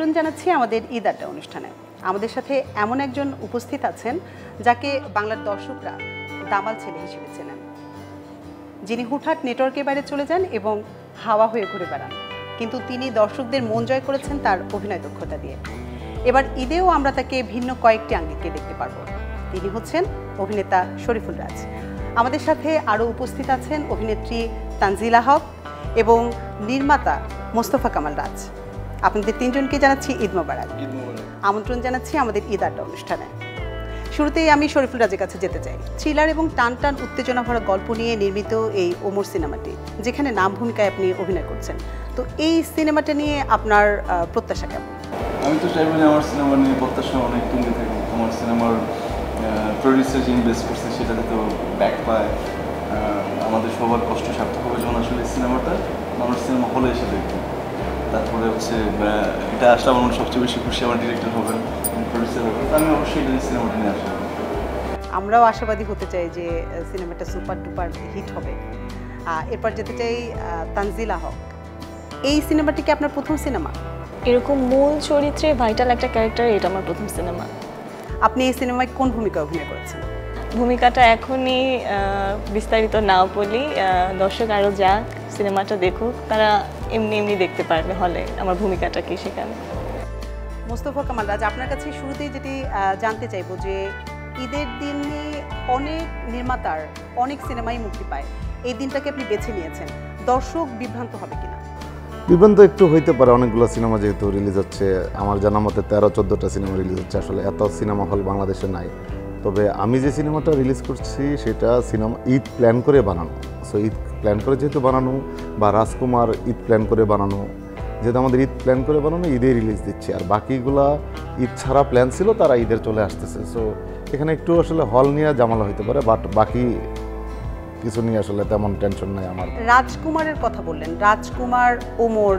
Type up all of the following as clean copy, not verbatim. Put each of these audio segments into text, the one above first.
আমন্ত্রণ জানাচ্ছি আমাদের ঈদ আড্ডা অনুষ্ঠানে। আমাদের সাথে এমন একজন উপস্থিত আছেন যাকে বাংলার দর্শকরা দামাল ছেলে হিসেবে চেনেন, যিনি হুটহাট নেটওয়ার্কের বাইরে চলে যান এবং হাওয়া হয়ে ঘুরে বেড়ান, কিন্তু তিনি দর্শকদের মন জয় করেছেন তার অভিনয় দক্ষতা দিয়ে। এবার ঈদেও আমরা তাকে ভিন্ন কয়েকটি আঙ্গিকে দেখতে পারব। তিনি হচ্ছেন অভিনেতা শরীফুল রাজ। আমাদের সাথে আরও উপস্থিত আছেন অভিনেত্রী তানজিলা হক এবং নির্মাতা মোস্তফা কামাল রাজ। আপনাদের তিনজনকে জানাচ্ছি ঈদ মোবারক। আমন্ত্রণ জানাচ্ছি আমাদের ঈদ আড্ডা অনুষ্ঠানে। শুরুতেই আমি শরীফুল রাজের কাছে যেতে চাই। থ্রিলার এবং টান টান উত্তেজনা ভরা গল্প নিয়ে নির্মিত এই ওমর সিনেমাটি, যেখানে নাম ভূমিকায় আপনি অভিনয় করছেন, তো এই সিনেমাটা নিয়ে আপনার প্রত্যাশা কেমন? আমি তো চাইবো যে আমার সিনেমা নিয়ে প্রত্যাশা অনেক তুঙ্গে থাকে। আমার সিনেমার প্রডিউসার যে ইনভেস্ট করছে সেটাতে তো ব্যাক পায়। আমাদের সবার কষ্ট সার্থক হবে যখন আসলে সিনেমাটা মানুষ সিনেমা হলে এসে দেখবে। তারপরে হচ্ছে এটা আসলে আমার সবচেয়ে বেশি খুশি আমার ডিরেক্টর হবেন, প্রডিউসার হবেন। আমি অবশ্যই এটা সিনেমাটা নিয়ে আসবো। আমরাও আশাবাদী হতে চাই যে সিনেমাটা সুপার ডুপার হিট হবে। এরপর যেতে চাই তানজিলা হক, এই সিনেমাটি কি আপনার প্রথম সিনেমা? এরকম মূল চরিত্রে ভাইটাল একটা ক্যারেক্টার, এটা আমার প্রথম সিনেমা। আপনি এই সিনেমায় কোন ভূমিকা অভিনয় করেছেন? ভূমিকাটা এখনই বিস্তারিত না বলি, দর্শক আরও যাক, সিনেমাটা দেখুক, তারা এমনি এমনি দেখতে পারবে হলে আমার ভূমিকাটা কি সেখানে। মোস্তফা কামাল রাজ, আপনার কাছে শুরুতেই যেটি জানতে চাইবো যে ঈদের দিনে অনেক নির্মাতার অনেক সিনেমাই মুক্তি পায়, এই দিনটাকে আপনি বেছে নিয়েছেন, দর্শক বিভ্রান্ত হবে কিনা? বিভ্রান্ত একটু হইতে পারে, অনেকগুলো সিনেমা যেহেতু রিলিজ হচ্ছে, আমার জানা মতে 13-14টা সিনেমা রিলিজ হচ্ছে। আসলে এত সিনেমা হল বাংলাদেশে নাই। তবে আমি যে সিনেমাটা রিলিজ করছি সেটা সিনেমা ঈদ প্ল্যান করে বানানো। সো ঈদ প্ল্যান করে যেহেতু বানানো, বা রাজকুমার ঈদ প্ল্যান করে বানানো, যেহেতু আমাদের ঈদ প্ল্যান করে বানানো, ঈদে রিলিজ দিচ্ছি। আর বাকিগুলা ঈদ ছাড়া প্ল্যান ছিল, তারা ঈদের চলে আসতেছে। সো এখানে একটু আসলে হল নিয়ে জামালা হইতে পারে, বাট বাকি কিছু নিয়ে আসলে তেমন টেনশন নাই আমার। রাজকুমারের কথা বললেন, রাজকুমার ওমর,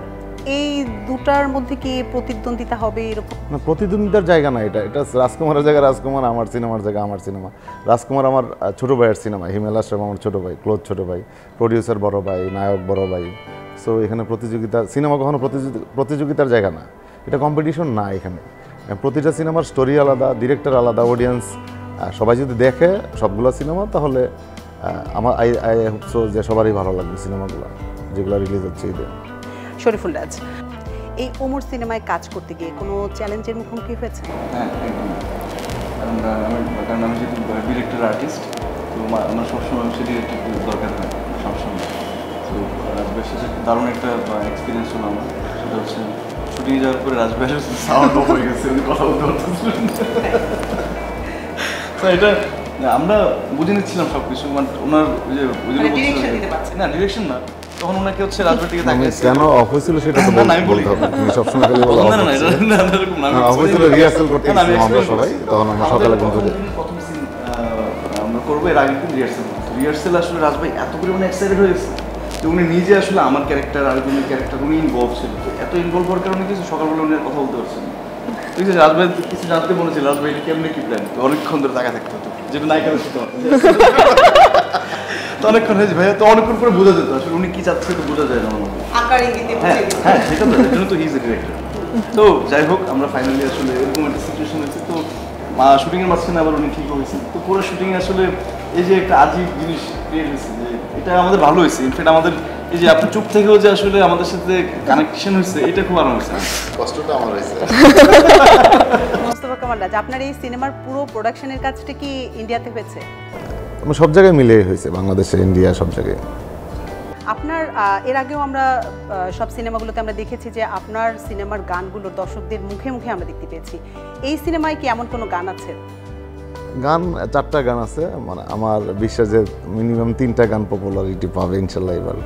এই দুটার মধ্যে কি প্রতিদ্বন্দ্বিতা হবে এরকম? না, প্রতিদ্বন্দ্বিতার জায়গা না, এটা এটা রাজকুমারের জায়গা রাজকুমার, আমার সিনেমার জায়গা আমার সিনেমা। রাজকুমার আমার ছোটো ভাইয়ের সিনেমা, হিমেল আশরাফ আমার ছোটো ভাই, ক্লোজ ছোটো ভাই, প্রডিউসার বড় ভাই, নায়ক বড় ভাই। সো এখানে প্রতিযোগিতা, সিনেমা কখনো প্রতিযোগিতার জায়গা না, এটা কম্পিটিশন না। এখানে প্রতিটা সিনেমার স্টোরি আলাদা, ডিরেক্টর আলাদা, অডিয়েন্স সবাই যদি দেখে সবগুলো সিনেমা, তাহলে আমার আই হোপ সো যে সবারই ভালো লাগবে সিনেমাগুলো যেগুলো রিলিজ হচ্ছে ঈদে। শরীফুল রাজ, এই ওমর সিনেমায় কাজ করতে গিয়ে কোনো চ্যালেঞ্জের মুখোমুখি হয়েছে? হ্যাঁ, একদম। কারণ আমি যেহেতু ডিরেক্টর আর্টিস্ট, তো আমার সবসময় সে ডিরেক্টর দরকার হয় সবসময়। তো রাজবাইয়ের সাথে দারুণ একটা এক্সপিরিয়েন্স হলো আমার। সেটা হচ্ছে শুটিংয়ে যাওয়ার পরে রাজবাইয়ের সাউন্ড অফ হয়ে গেছে, উনি কথা বলতে পারতেছিলেন। তো এটা আমরা বুঝে নিচ্ছিলাম সব কিছু। মানে ওনার না ডিরেকশন না, তখন ওনাকে হচ্ছে রাজবাড়ির দিকে তাকিয়ে কেন অফ হয়েছিল সেটা তো বলতে হবে। তুমি সবসময় খালি বলো না, না, না, এরকম না। অফ হয়েছিল, রিহার্সাল করতেছিলাম আমরা সবাই, তখন আমরা সকালে কিন্তু প্রথম সিন আমরা করবো, এর আগের দিন রিহার্সাল আসলে রাজভাই এত পরিমাণে এক্সাইটেড হয়ে গেছে যে উনি নিজে আসলে আমার ক্যারেক্টার আর একজনের ক্যারেক্টার উনি ইনভলভ ছিল। তো এত ইনভলভ হওয়ার কারণে কিছু সকালবেলা উনি আর কথা বলতে পারছেন না। ঠিক আছে, রাজভাই কিছু জানতে মনে ছিল, রাজভাই এটা কেমনি কি প্ল্যান, তো অনেকক্ষণ ধরে তাকা থাকতে হতো, যেটা নায়িকা শিখতে পারতো। তো অনেকক্ষণ হয়েছে ভাইয়া, তো অনেকক্ষণ করে বোঝা যেত আসলে উনি কি চাচ্ছে, তো বোঝা যায় না আমার মধ্যে। হ্যাঁ, সেটা তো এর জন্য তো হিজ এ ডিরেক্টর। তো যাই হোক, আমরা ফাইনালি আসলে এরকম একটা সিচুয়েশন হয়েছে। তো শুটিংয়ের মাঝখানে আবার উনি ঠিক হয়েছে। তো পুরো শুটিংয়ে আসলে এই যে একটা আজীব জিনিস ক্রিয়েট হয়েছে, যে এটা আমাদের ভালো হয়েছে। ইনফ্যাক্ট আমাদের এই যে আপনি চুপ থেকেও যে আসলে আমাদের সাথে কানেকশন হয়েছে, এটা খুব আরাম হয়েছে। কষ্টটা আমার হয়েছে। মোস্তফা কামাল রাজ, আপনার এই সিনেমার পুরো প্রোডাকশনের কাজটা কি ইন্ডিয়াতে হয়েছে? সব জায়গায় মিলে হয়েছে, বাংলাদেশে, ইন্ডিয়া, সব জায়গায়। আপনার এর আগেও আমরা সব সিনেমাগুলোতে আমরা দেখেছি যে আপনার সিনেমার গানগুলো দর্শকদের মুখে মুখে আমরা দেখতে পেয়েছি। এই সিনেমায় কি এমন কোনো গান আছে? গান 4টা গান আছে, মানে আমার বিশ্বাস যে মিনিমাম 3টা গান পপুলারিটি পাবে ইনশাল্লাহ এবার।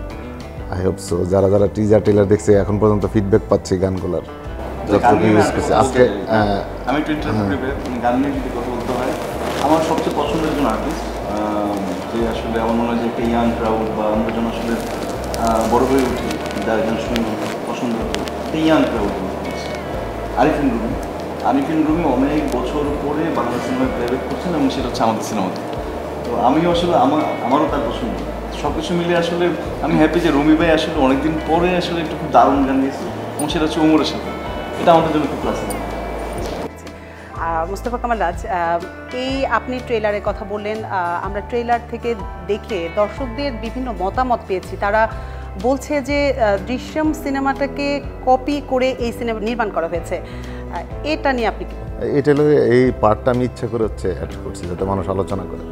I hope so. যারা যারা টিজার টেলার দেখছে এখন পর্যন্ত ফিডব্যাক পাচ্ছি গানগুলোর, যতটুকু ইউজ করছে। আজকে আমি একটু ইন্টারভিউ গান নিয়ে যদি কথা বলতে হয়, আমার সবচেয়ে পছন্দের একজন আর্টিস্ট, যে আসলে আমার মনে হয় যে একটা ইয়াং ক্রাউড বা আমরা যখন আসলে বড় হয়ে উঠি, যার গান শুনে পছন্দ হতো, একটা ইয়াং ক্রাউড আরিফিন রুমি। আরিফিন রুমি অনেক বছর পরে বাংলা সিনেমায় প্লেব্যাক করছেন, এবং সেটা হচ্ছে আমাদের সিনেমাতে। তো আমিও আসলে আমারও তার পছন্দ। সব কিছু মিলে আসলে আমি হ্যাপি যে রুমি ভাই আসলে অনেকদিন পরে আসলে একটু খুব দারুণ গান গেয়েছে, এবং সেটা হচ্ছে ওমরের সাথে। এটা আমাদের জন্য খুব প্লাস। মুস্তাফা কামাল রাজ, এই আপনি ট্রেলারের কথা বললেন, আমরা ট্রেলার থেকে দেখে দর্শকদের বিভিন্ন মতামত পেয়েছি। তারা বলছে যে দৃশ্যম সিনেমাটাকে কপি করে এই সিনেমা নির্মাণ করা হয়েছে, এটা নিয়ে আপনি কি? এই ট্রেলারে এই পার্টটা আমি ইচ্ছা করে অ্যাড করছি যাতে মানুষ আলোচনা করে।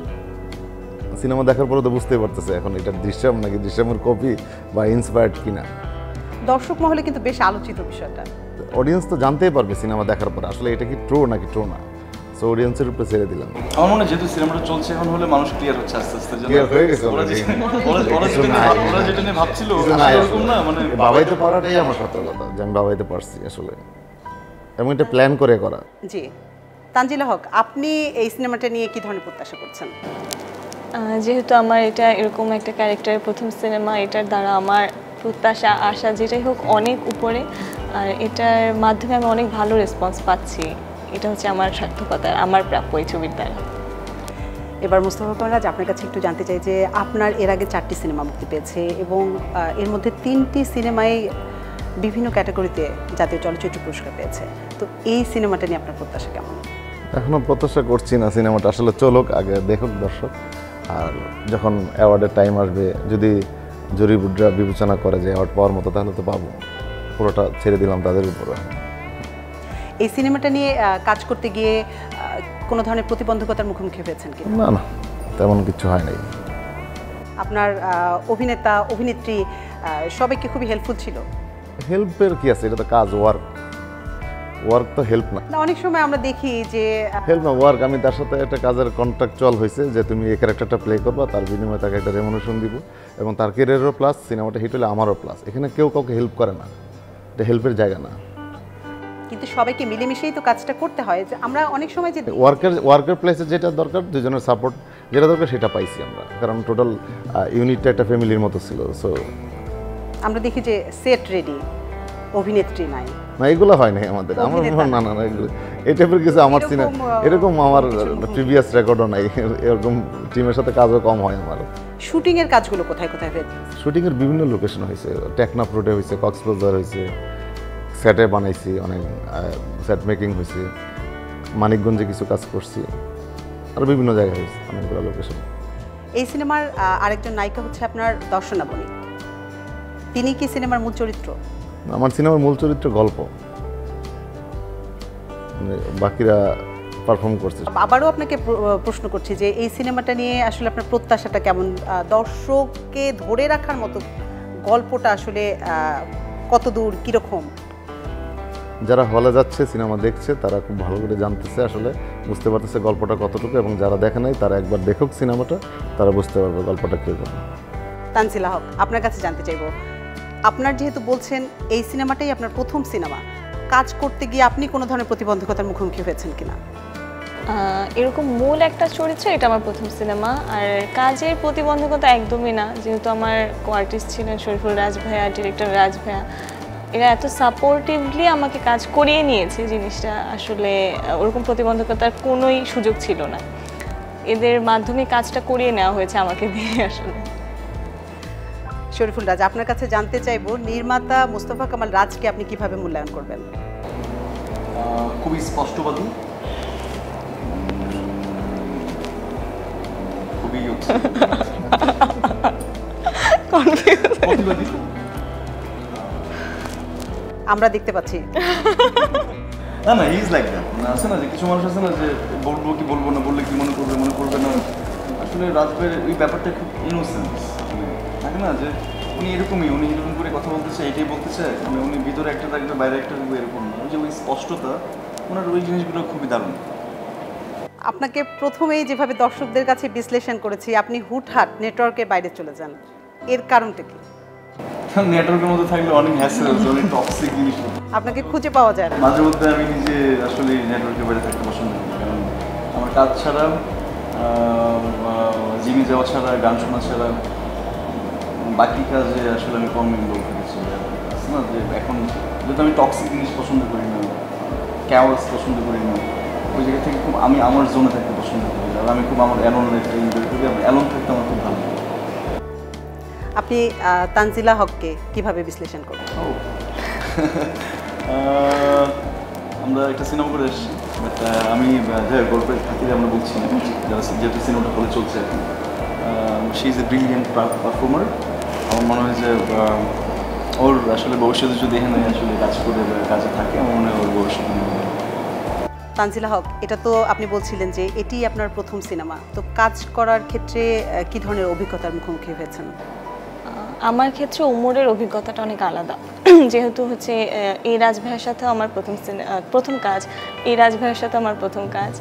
সিনেমা দেখার পরে তো বুঝতেই পারতেছে এখন এটা দৃশ্যম নাকি দৃশ্যমের কপি বা ইন্সপায়ার্ড কিনা। দর্শক মহলে কিন্তু বেশ আলোচিত বিষয়টা। অডিয়েন্স তো জানতেই পারবে সিনেমা দেখার পর আসলে এটা কি ট্রু নাকি ট্রু না। সো অডিয়েন্সের উপরে ছেড়ে দিলাম। আমার মনে হয় যেহেতু সিনেমাটা চলছে এখন হলে মানুষ ক্লিয়ার হচ্ছে আস্তে আস্তে। ক্লিয়ার হয়ে গেছে ওরা যেটা নিয়ে ভাবছিল এরকম না, মানে বাবাইতে পারাটাই আমার সতর্কতা যে আমি বাবাইতে পারছি আসলে, এবং এটা প্ল্যান করে করা। জি, তানজিলা হক, আপনি এই সিনেমাটা নিয়ে কি ধরনের প্রত্যাশা করছেন? যেহেতু আমার এটা এরকম একটা ক্যারেক্টারের প্রথম সিনেমা, এটার দ্বারা আমার প্রত্যাশা আশা যেটাই হোক অনেক উপরে, আর এটার মাধ্যমে আমি অনেক ভালো রেসপন্স পাচ্ছি। এটা হচ্ছে আমার সার্থকতা, আমার প্রাপ্য এই ছবির দ্বারা। এবার মুস্তাফা কামাল রাজ, আপনার কাছে একটু জানতে চাই যে আপনার এর আগে 4টি সিনেমা মুক্তি পেয়েছে এবং এর মধ্যে 3টি সিনেমাই বিভিন্ন ক্যাটাগরিতে জাতীয় চলচ্চিত্র পুরস্কার পেয়েছে। তো এই সিনেমাটা নিয়ে আপনার প্রত্যাশা কেমন? এখনো প্রত্যাশা করছি না, সিনেমাটা আসলে চলুক, আগে দেখুক দর্শক, আর যখন অ্যাওয়ার্ডের টাইম আসবে যদি জরিবুডরা বিবেচনা করে যে অ্যাওয়ার্ড পাওয়ার মতো তাহলে তো পাবো। পুরোটা ছেড়ে দিলাম তাদের উপরে। এই সিনেমাটা নিয়ে কাজ করতে গিয়ে কোনো ধরনের প্রতিবন্ধকতার মুখোমুখি হয়েছেন কি? না না, তেমন কিছু হয় নাই। আপনার অভিনেতা অভিনেত্রী সবাইকে খুবই হেল্পফুল ছিল? হেল্পের কি আছে, এটা তো কাজ, ওয়ার্ক তো হেল্প না। অনেক সময় আমরা দেখি যে হেল্প না, ওয়ার্ক। আমি তার সাথে একটা কাজের কন্ট্রাকচুয়াল হয়েছে যে তুমি এই ক্যারেক্টারটা প্লে করবা, তার বিনিময়ে তাকে একটা রেমুনেশন দিব, এবং তার ক্যারিয়ারেরও প্লাস, সিনেমাটা হিট হলে আমারও প্লাস। এখানে কেউ কাউকে হেল্প করে না, এটা হেল্পের জায়গা না। কিন্তু সবাইকে মিলেমিশেই তো কাজটা করতে হয়। যে আমরা অনেক সময় যে ওয়ার্কের প্লেসে যেটা দরকার, দুজনের সাপোর্ট যেটা দরকার সেটা পাইছি আমরা, কারণ টোটাল ইউনিটটা একটা ফ্যামিলির মতো ছিল। সো আমরা দেখি যে সেট রেডি, অভিনেত্রী নাই, না এগুলো হয় নাই আমাদের। আমার না না না, এগুলো এই টাইপের কিছু আমার সিনেমা এরকম আমার প্রিভিয়াস রেকর্ডও নাই। এরকম টিমের সাথে কাজও কম হয় আমার। শুটিং এর কাজগুলো কোথায় কোথায় হয়েছে? শুটিং এর বিভিন্ন লোকেশন হয়েছে, টেকনাফ রোডে হয়েছে, কক্সবাজার হয়েছে, সেটে বানাইছি, অনেক সেট মেকিং হয়েছে, মানিকগঞ্জে কিছু কাজ করছি, আর বিভিন্ন জায়গায় হয়েছে অনেকগুলো লোকেশন। এই সিনেমার আরেকজন নায়িকা হচ্ছে আপনার দর্শনা বণিক। তিনি কি সিনেমার মূল চরিত্র? আমার সিনেমার মূল চরিত্র গল্প, মানে বাকিরা পারফর্ম করছে। আবারও আপনাকে প্রশ্ন করছি যে এই সিনেমাটা নিয়ে আসলে আপনার প্রত্যাশাটা কেমন? দর্শককে ধরে রাখার মতো গল্পটা আসলে কত দূর, কীরকম? যারা হলে যাচ্ছে সিনেমা দেখছে তারা খুব ভালো করে জানতেছে, আসলে বুঝতে পারতেছে গল্পটা কতটুকু, এবং যারা দেখে নাই তারা একবার দেখুক সিনেমাটা, তারা বুঝতে পারবে গল্পটা কীরকম। তানজিলা হক, আপনার কাছে জানতে চাইব, আপনার যেহেতু বলছেন এই সিনেমাটাই আপনার প্রথম সিনেমা, কাজ করতে গিয়ে আপনি কোনো ধরনের প্রতিবন্ধকতার মুখোমুখি হয়েছেন কিনা? এরকম মূল একটা চরিত্র, এটা আমার প্রথম সিনেমা। আর কাজের প্রতিবন্ধকতা একদমই না, যেহেতু আমার কো-আর্টিস্ট ছিলেন শরীফুল রাজ ভাইয়া, ডিরেক্টর রাজ ভাইয়া, এরা এত সাপোর্টিভলি আমাকে কাজ করিয়ে নিয়েছে, জিনিসটা আসলে ওরকম প্রতিবন্ধকতার কোনোই সুযোগ ছিল না। এদের মাধ্যমে কাজটা করিয়ে নেওয়া হয়েছে আমাকে দিয়ে। আসলে শরীফুল রাজ, আপনার কাছে জানতে চাইব, নির্মাতা মুস্তাফা কামাল রাজকে আপনি কিভাবে মূল্যায়ন করবেন? খুবই স্পষ্টবাদী, খুবই প্রতিবাদী। আমরা দেখতে পাচ্ছি না না, ইজ লাইক দ্যাট। আছে না যে কিছু মানুষ আছে না যে বলবো কি বলবো না, বললে কি মনে করবে না। আসলে রাজভাইয়ের ওই ব্যাপারটা খুব ইনোসেন্স থাকে না, যে উনি এরকমই, উনি এরকম করে কথা বলতে চায়, এটাই বলতে চায়, মানে উনি ভিতরে একটা থাকবে বাইরে একটা থাকবে, এরকম না। ওই যে ওই স্পষ্টতা, ওনার ওই জিনিসগুলো খুবই দারুণ। আপনাকে প্রথমেই যেভাবে দর্শকদের কাছে বিশ্লেষণ করেছি, আপনি হুটহাট নেটওয়ার্কের বাইরে চলে যান, এর কারণটা কি? নেটওয়ার্কের মধ্যে থাকলে অনেক হ্যাসেল, অনেক টক্সিক জিনিস আপনাকে খুঁজে পাওয়া যায় না। মাঝে মধ্যে আমি নিজে আসলে নেটওয়ার্কের বাইরে থাকতে পছন্দ করি, কারণ আমার কাজ ছাড়া, জিমে যাওয়া ছাড়া, গান শোনা ছাড়া বাকি কাজে আসলে আমি কম ইনভলভ করেছি না। যে এখন যেহেতু আমি টক্সিক জিনিস পছন্দ করি না, ক্যাওয়াস পছন্দ করি না, ওই জায়গা থেকে খুব আমি আমার জোনে থাকতে পছন্দ করি, আর আমি খুব আমার অ্যালোন লাইফটা এনজয় করি। আমার অ্যালোন থাকতে আমার খুব ভালো লাগে। আপনি তানজিলা হককে কিভাবে বিশ্লেষণ করবেন? আমরা একটা সিনেমা করে এসেছি, বাট আমি গল্পের খাতিরে আমরা বলছি না, যারা যেহেতু সিনেমাটা হলে চলছে এখন। She is a brilliant performer. আমার মনে হয় যে ওর আসলে ভবিষ্যতে যদি এখানে আসলে কাজ করে বা কাজে থাকে, আমার মনে হয় ওর ভবিষ্যৎ। তানজিলা হক, এটা তো আপনি বলছিলেন যে এটি আপনার প্রথম সিনেমা, তো কাজ করার ক্ষেত্রে কি ধরনের অভিজ্ঞতার মুখোমুখি হয়েছেন? আমার ক্ষেত্রে ওমরের অভিজ্ঞতাটা অনেক আলাদা, যেহেতু হচ্ছে এই রাজ ভাইয়ের সাথে আমার প্রথম কাজ, এই রাজ ভাইয়ের সাথে আমার প্রথম কাজ।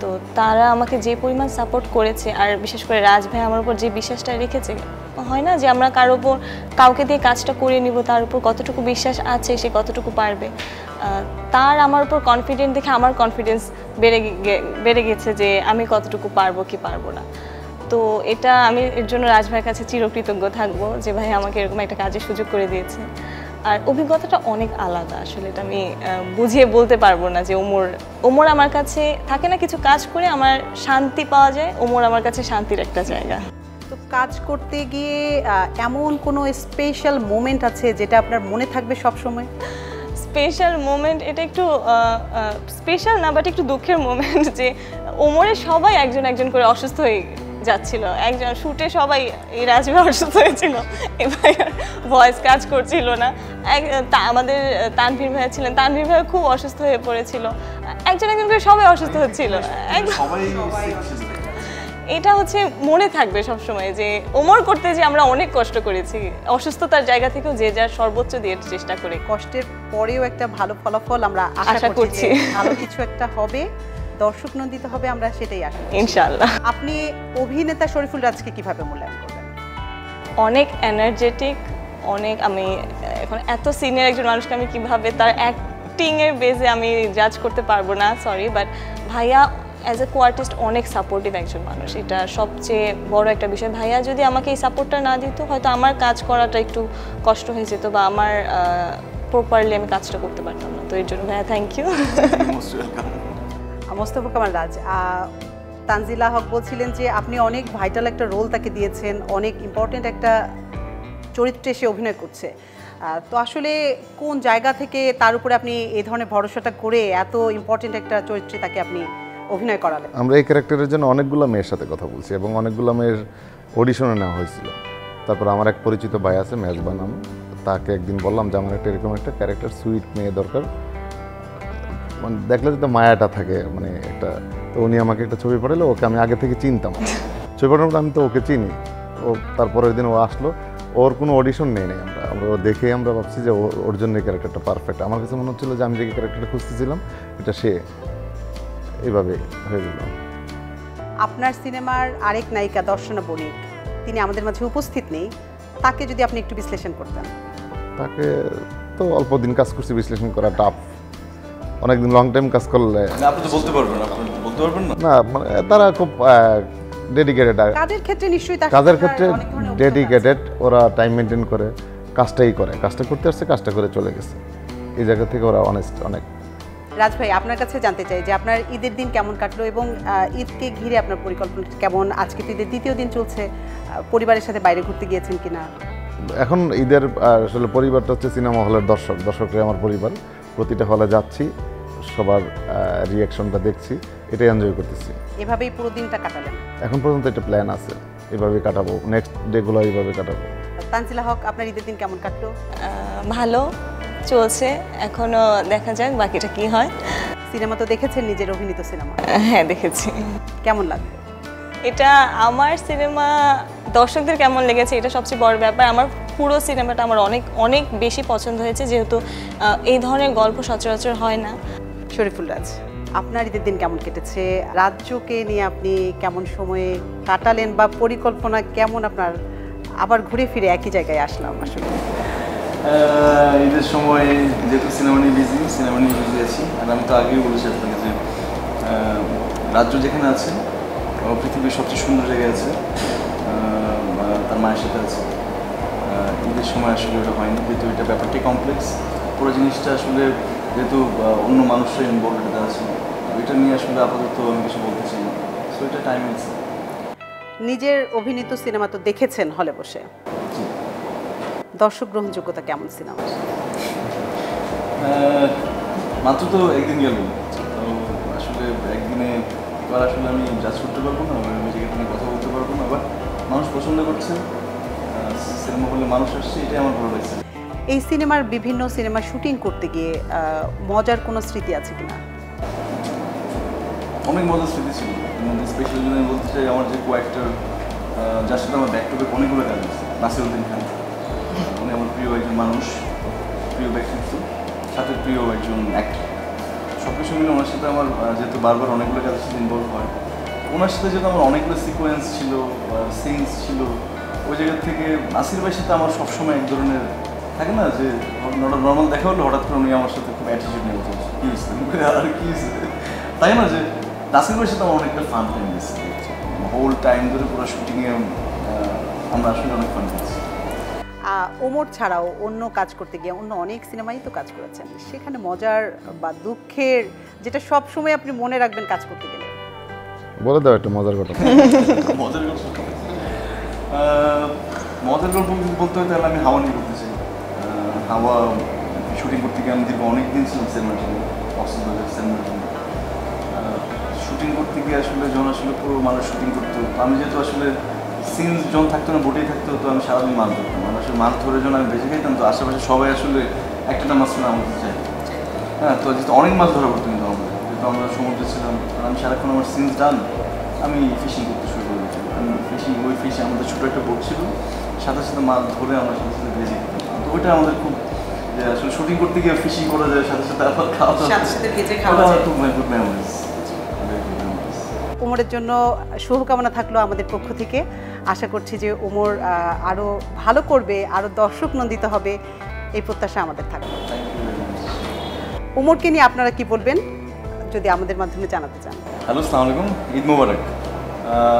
তো তারা আমাকে যে পরিমাণ সাপোর্ট করেছে, আর বিশেষ করে রাজ ভাই আমার উপর যে বিশ্বাসটা রেখেছে, হয় না যে আমরা কাউকে দিয়ে কাজটা করে নিব, তার উপর কতটুকু বিশ্বাস আছে, সে কতটুকু পারবে, তার আমার উপর কনফিডেন্ট দেখে আমার কনফিডেন্স বেড়ে গেছে যে আমি কতটুকু পারবো কি পারবো না। তো এটা আমি এর জন্য রাজ ভাইয়ের কাছে চিরকৃতজ্ঞ থাকবো যে ভাই আমাকে এরকম একটা কাজের সুযোগ করে দিয়েছে। আর অভিজ্ঞতাটা অনেক আলাদা, আসলে এটা আমি বুঝিয়ে বলতে পারবো না যে ওমর আমার কাছে থাকে না, কিছু কাজ করে আমার শান্তি পাওয়া যায়, ওমর আমার কাছে শান্তির একটা জায়গা। তো কাজ করতে গিয়ে এমন কোনো স্পেশাল মোমেন্ট আছে যেটা আপনার মনে থাকবে সব সময়? স্পেশাল মোমেন্ট, এটা একটু স্পেশাল না, বাট একটু দুঃখের মোমেন্ট যে ওমরের সবাই একজন করে অসুস্থ হয়ে যাচ্ছিল। একজন শুটে সবাই, এই রাজভাই অসুস্থ হয়েছিল, এবার ভয়েস কাজ করছিল না। আমাদের তানভীর ভাই ছিলেন, তানভীর ভাই খুব অসুস্থ হয়ে পড়েছিল, একজন করে সবাই অসুস্থ হচ্ছিল। এটা হচ্ছে মনে থাকবে সবসময় যে ওমর করতে যে আমরা অনেক কষ্ট করেছি, অসুস্থতার জায়গা থেকেও যে যার সর্বোচ্চ দিয়ে চেষ্টা করে। কষ্টের পরেও একটা ভালো ফলাফল আমরা আশা করছি, ভালো কিছু একটা হবে, দর্শক নন্দিত হবে, আমরা সেটাই আশা করি ইনশাআল্লাহ। আপনি অভিনেতা শরীফুল রাজকে কিভাবে মূল্যায়ন করবেন? অনেক এনার্জেটিক, অনেক, আমি এখন এত সিনিয়র একজন মানুষকে আমি কিভাবে তার অ্যাক্টিংয়ের বেসে আমি জাজ করতে পারবো না, সরি, বাট ভাইয়া অ্যাজ এ কোয়ার্টিস্ট অনেক সাপোর্টিভ একজন মানুষ, এটা সবচেয়ে বড় একটা বিষয়। ভাইয়া যদি আমাকে এই সাপোর্টটা না দিত, হয়তো আমার কাজ করাটা একটু কষ্ট হয়ে যেত, বা আমার প্রপারলি আমি কাজটা করতে পারতাম না। তো এর জন্য ভাইয়া থ্যাংক ইউ। মোস্তফা কামাল রাজ, তানজিলা হক বলছিলেন যে আপনি অনেক ভাইটাল একটা রোল তাকে দিয়েছেন, অনেক ইম্পর্টেন্ট একটা চরিত্রে সে অভিনয় করছে, তো আসলে কোন জায়গা থেকে তার উপরে আপনি এই ধরনের ভরসাটা করে এত ইম্পর্টেন্ট একটা চরিত্রে তাকে আপনি অভিনয় করালেন? আমরা এই ক্যারেক্টারের জন্য অনেকগুলো মেয়ের সাথে কথা বলছি এবং অনেকগুলো মেয়ের অডিশনে নেওয়া হয়েছিল। তারপর আমার এক পরিচিত ভাই আছে মেজবা নাম, তাকে একদিন বললাম যে আমার একটা এরকম একটা ক্যারেক্টার, সুইট মেয়ে দরকার, মানে দেখলে যদি মায়াটা থাকে, মানে একটা। তো উনি আমাকে একটা ছবি পাঠালো, ওকে আমি আগে থেকে চিনতাম, ছবি পাঠানোর আমি তো ওকে চিনি। ও তারপরের দিন ও আসলো, ওর কোনো অডিশন নেই আমরা দেখে আমরা ভাবছি যে ওর জন্য এই ক্যারেক্টারটা পারফেক্ট। আমার কাছে মনে হচ্ছিলো যে আমি যে ক্যারেক্টারটা খুঁজতেছিলাম এটা সে, এইভাবে হয়ে গেল। আপনার সিনেমার আরেক নায়িকা দর্শনা বণিক, তিনি আমাদের মাঝে উপস্থিত নেই, তাকে যদি আপনি একটু বিশ্লেষণ করতেন। তাকে তো অল্প দিন কাজ করছি, বিশ্লেষণ করা টাফ, অনেকদিন লং টাইম কাজ করলে আপনি তো বলতে পারবেন, আপনি বলতে পারবেন না। না, মানে তারা খুব ডেডিকেটেড, কাজের ক্ষেত্রে নিশ্চয়ই কাজের ক্ষেত্রে ডেডিকেটেড, ওরা টাইম মেনটেন করে কাজটাই করে, কাজটা করতে আসছে, কাজটা করে চলে গেছে, এই জায়গা থেকে ওরা অনেস্ট অনেক। রাজ ভাই, আপনার কাছে জানতে চাই যে আপনার ঈদের দিন কেমন কাটলো এবং ঈদকে ঘিরে আপনার পরিকল্পনা কেমন? আজকে তো ঈদের দ্বিতীয় দিন চলছে, পরিবারের সাথে বাইরে ঘুরতে গিয়েছেন কিনা? এখন ঈদের আসলে পরিবারটা হচ্ছে সিনেমা হলের দর্শকরা আমার পরিবার, প্রতিটা হলে যাচ্ছি, সবার রিয়াকশনটা দেখছি, এটাই এনজয় করতেছি। এভাবেই পুরো দিনটা কাটালেন? এখন পর্যন্ত একটা প্ল্যান আছে, এভাবে কাটাবো, নেক্সট ডেগুলো এইভাবে কাটাবো। তানজিলা হক, আপনার ঈদের দিন কেমন কাটলো? ভালো চলছে, এখনো দেখা যাক বাকিটা কি হয়। সিনেমা তো দেখেছেন, নিজের অভিনীত সিনেমা? হ্যাঁ, দেখেছি। কেমন লাগলো? এটা আমার সিনেমা দর্শকদের কেমন লেগেছে এটা সবচেয়ে বড় ব্যাপার। আমার পুরো সিনেমাটা আমার অনেক অনেক বেশি পছন্দ হয়েছে, যেহেতু এই ধরনের গল্প সচরাচর হয় না। শরীফুল রাজ, আপনার ঈদের দিন কেমন কেটেছে? রাজ্যকে নিয়ে আপনি কেমন সময়ে কাটালেন, বা পরিকল্পনা কেমন আপনার? আবার ঘুরে ফিরে একই জায়গায় আসলাম আসলে। ঈদের সময় যেহেতু সিনেমা নিয়ে বিজি আছি, আর আমি তো আগেই বলেছি আপনাকে যে রাজ্য যেখানে আছে পৃথিবীর সবচেয়ে সুন্দর জায়গায় আছে, তার মায়ের সাথে আছে। ঈদের সময় আসলে ওটা হয়নি, যেহেতু এটা ব্যাপারটি কমপ্লেক্স, পুরো জিনিসটা আসলে যেহেতু অন্য মানুষরা ইনভলভড আছে, এটা নিয়ে আসলে আপাতত আমি কিছু বলতে চাই না, সো এটা টাইম আছে। নিজের অভিনীত সিনেমা তো দেখেছেন হলে বসে, দর্শক গ্রহণযোগ্যতা কেমন সিনেমা? মাত্র তো একদিন গেল, তো আসলে একদিনে এবার আসলে আমি জাজ করতে পারবো না, নিজেকে নিয়ে কথা বলতে পারবো না। আবার মানুষ পছন্দ করছে, সিনেমা হলে মানুষ আসছে, এটাই আমার ভালো লাগছে। এই সিনেমার বিভিন্ন সিনেমা শুটিং করতে গিয়ে মজার কোনো স্মৃতি আছে কিনা? অনেক মজার স্মৃতি ছিল, স্পেশালি যদি আমি বলতে চাই আমার যে কো-অ্যাক্টর যার সাথে আমার ব্যাক টু ব্যাক অনেকগুলো কাজ আছে, নাসিরউদ্দিন খান। উনি আমার প্রিয় একজন মানুষ, প্রিয় ব্যক্তিত্ব, সাথে প্রিয় একজন অ্যাক্টর। সব কিছু মিলে ওনার সাথে আমার যেহেতু বারবার অনেকগুলো কাজের সাথে ইনভলভ হয়, ওনার সাথে যেহেতু আমার অনেকগুলো সিকোয়েন্স ছিল, সিনস ছিল, ওই জায়গা থেকে নাসির ভাইয়ের সাথে আমার সবসময় এক ধরনের থাকে না যে নর্মাল দেখা হলো হঠাৎ করে উনি আমার সাথে খুব অ্যাটিটিউড নিয়ে বলছে কী হয়েছে আর কী হয়েছে, তাই না যে নাসির ভাইয়ের সাথে আমার অনেকটা ফান টাইম গেছে, হোল টাইম ধরে পুরো শুটিংয়ে আমরা আসলে অনেক ফান করছি। ওমর ছাড়াও অন্য কাজ করতে গিয়ে অন্য অনেক সিনেমাই তো কাজ করেছেন, সেখানে মজার বা দুঃখের যেটা সব সময় আপনি মনে রাখবেন কাজ করতে গেলে? বলে দাও একটা মজার কথা। মজার গল্প মজার গল্প বলতে হয় তাহলে আমি হাওয়া নিয়ে করতে চাই। হাওয়া শুটিং করতে গিয়ে আমি দীর্ঘ অনেক দিন ছিলাম সেলমার জন্য, কক্সবাজার সেলমার জন্য। শুটিং করতে গিয়ে আসলে যখন আসলে পুরো মানুষ শুটিং করতো, আমি যেহেতু আসলে সিনস যখন থাকতো না বোটেই থাকতো, তো আমি সারাদিন মাছ ধরতাম। আমি আসলে মাছ ধরে যখন আমি বেঁচে খাইতাম, তো আশেপাশে সবাই আসলে একটা মাছ না আমাদের চাই। হ্যাঁ, তো যেহেতু অনেক মাছ ধরা পড়তো কিন্তু আমাদের, যেহেতু আমরা সমুদ্রে ছিলাম, আমি সারাক্ষণ আমার সিনস ডান আমি ফিশিং করতে শুরু করে দিতাম। আমি ফিশিং, ওই ফিশে আমাদের ছোটো একটা বোট ছিল, সাথে সাথে মাছ ধরে আমরা সাথে সাথে ভেজে খেতাম। তো ওইটা আমাদের খুব, যে আসলে শুটিং করতে গিয়ে ফিশিং করা যায়, সাথে সাথে আবার খাওয়া দাওয়া, খুব গুড মেমোরিজ। ওমরের জন্য শুভকামনা থাকলো আমাদের পক্ষ থেকে। আশা করছি যে ওমর আরও ভালো করবে, আরও দর্শক নন্দিত হবে, এই প্রত্যাশা আমাদের থাকবে। ওমরকে নিয়ে আপনারা কি বলবেন যদি আমাদের মাধ্যমে জানাতে চান? হ্যালো, আসসালামু আলাইকুম, ঈদ মোবারক।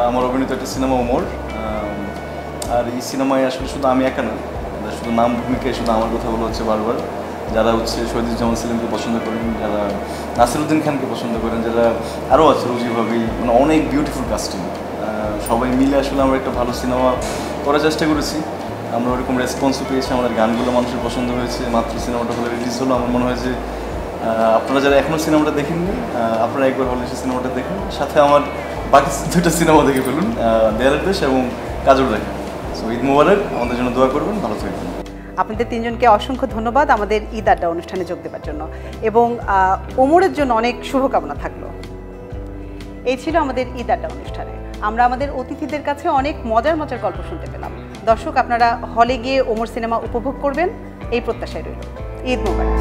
আমার অভিনীত একটা সিনেমা ওমর, আর এই সিনেমায় আসলে শুধু আমি একা না, শুধু নাম ভূমিকায় শুধু আমার কথা বলা হচ্ছে বারবার। যারা হচ্ছে শহীদুজ্জামান সেলিমকে পছন্দ করেন, যারা নাসিরউদ্দিন খানকে পছন্দ করেন, যারা আরও আছে রুজিভাবেই, মানে অনেক বিউটিফুল কাস্টিং, সবাই মিলে আসলে আমরা একটা ভালো সিনেমা করার চেষ্টা করেছি। আমরা ওরকম রেসপন্সও পেয়েছি, আমাদের গানগুলো মানুষের পছন্দ হয়েছে। মাত্র সিনেমাটা হলে রিলিজ হলো, আমার মনে হয় যে আপনারা যারা এখনও সিনেমাটা দেখেননি, আপনারা একবার হলে সেই সিনেমাটা দেখুন, সাথে আমার বাকি দুটো সিনেমা দেখে ফেলুন, দেয়ালের দেশ এবং কাজল দেখেন। সো ঈদ মোবারক, আমাদের জন্য দোয়া করবেন, ভালো থাকবেন। আপনাদের তিনজনকে অসংখ্য ধন্যবাদ আমাদের ঈদ আড্ডা অনুষ্ঠানে যোগ দেওয়ার জন্য, এবং ওমরের জন্য অনেক শুভকামনা থাকলো। এই ছিল আমাদের ঈদ আড্ডা অনুষ্ঠানে। আমরা আমাদের অতিথিদের কাছে অনেক মজার মজার গল্প শুনতে পেলাম। দর্শক, আপনারা হলে গিয়ে ওমর সিনেমা উপভোগ করবেন এই প্রত্যাশায় রইল। ঈদ মোবারক।